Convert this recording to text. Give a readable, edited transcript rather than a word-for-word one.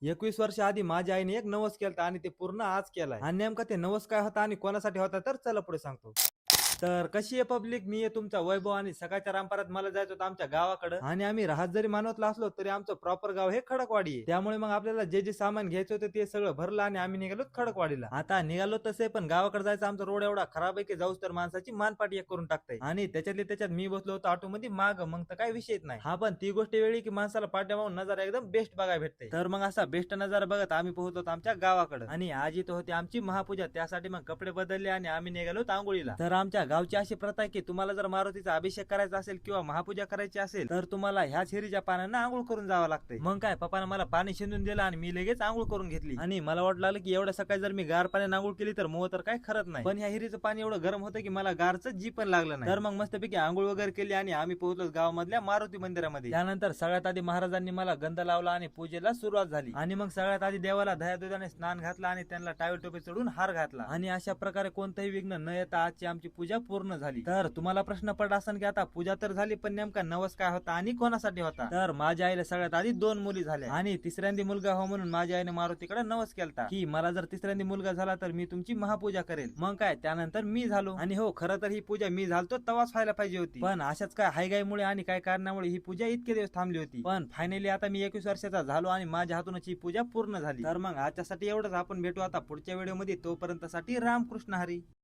21 वर्ष आधी माझ्या आईने एक नवस केलता आणि ते पूर्ण आज केलाय. आणि नेमका ते नवस काय होता आणि कोणासाठी होता तर चला पुढे सांगतो. तर कशी आहे पब्लिक, मी आहे तुमचा वैभव आणि सकाळच्या रामपारात मला जायचं होतं आमच्या गावाकडे. आणि आम्ही राहत जरी मानवतला असलो तरी आमचं प्रॉपर गाव हे खडकवाडी आहे. त्यामुळे मग आपल्याला जे जे सामान घ्यायचं होतं ते सगळं भरलं आणि आम्ही निघालो खडकवाडीला. आता निघालो तसे पण गावाकडे जायचं आमचा रोड एवढा खराब आहे की जाऊस तर माणसाची मानपाटी एक करून टाकताय. आणि त्याच्यातली त्याच्यात मी बसलो होतो ऑटो मध्ये माग, मग तर काही विषयच नाही. हा पण ती गोष्ट वेळी की माणसाला पाठ्यामागून नजारा एकदम बेस्ट बघायला भेटते. तर मग असा बेस्ट नजारा बघत आम्ही पोहोचलो आमच्या गावाकडे. आणि आज इथं होती आमची महापूजा, त्यासाठी मग कपडे बदलले आणि आम्ही निघालो आंघोळीला. तर आमच्या गावची अशी प्रथा आहे की तुम्हाला जर मारुतीचा अभिषेक करायचा असेल किंवा महापूजा करायची असेल तर तुम्हाला ह्याच हिरीच्या पाण्यानं आंघोळ करून जावं लागतंय. मग काय पप्पाने मला पाणी शिंदून दिलं आणि मी लगेच आंघोळ करून घेतली. आणि मला वाटलं लागलं की एवढ्या सकाळी जर मी गार पाण्याने आंघोळ केली तर मोह तर काय खरत नाही. पण ह्या हिरीचं पाणी एवढं गरम होतं की मला गारचं जी पण लागलं नाही. तर मग मस्तपैकी आंघोळ वगैरे केली आणि आम्ही पोहोचलो गावामधल्या मारुती मंदिरामध्ये. त्यानंतर सगळ्यात आधी महाराजांनी मला गंध लावला आणि पूजेला सुरुवात झाली. आणि मग सगळ्यात आधी देवाला दह्या दुधाने स्नान घातला आणि त्यांना टावेल टोपी चढून हार घातला. आणि अशा प्रकारे कोणतंही विघ्न न येता आजची आमची पूजा पूर्ण झाली. तर तुम्हाला प्रश्न पडला असेल की आता पूजा तर झाली पण नेमका नवस काय होता आणि कोणासाठी होता. तर माझ्या आईला सगळ्यात आधी 2 मुली झाल्या आणि तिसऱ्यांदा मुलगा हो म्हणून माझ्या आईने मारुतीकडे नवस केलता की मला जर तिसऱ्यांदा मुलगा झाला तर मी तुमची महापूजा करेल. मग काय त्यानंतर मी झालो. आणि हो खरं तर ही पूजा मी झालतो तवाच व्हायला पाहिजे होती, पण अशाच काय हायगाईमुळे आणि काय कारणामुळे ही पूजा इतके दिवस थांबली होती. पण फायनली आता मी 21 वर्षाचा झालो आणि माझ्या हातूनच ही पूजा पूर्ण झाली. तर मग आजच्यासाठी एवढंच. आपण भेटू आता पुढच्या व्हिडिओ मध्ये. तोपर्यंत साठी रामकृष्ण हरी.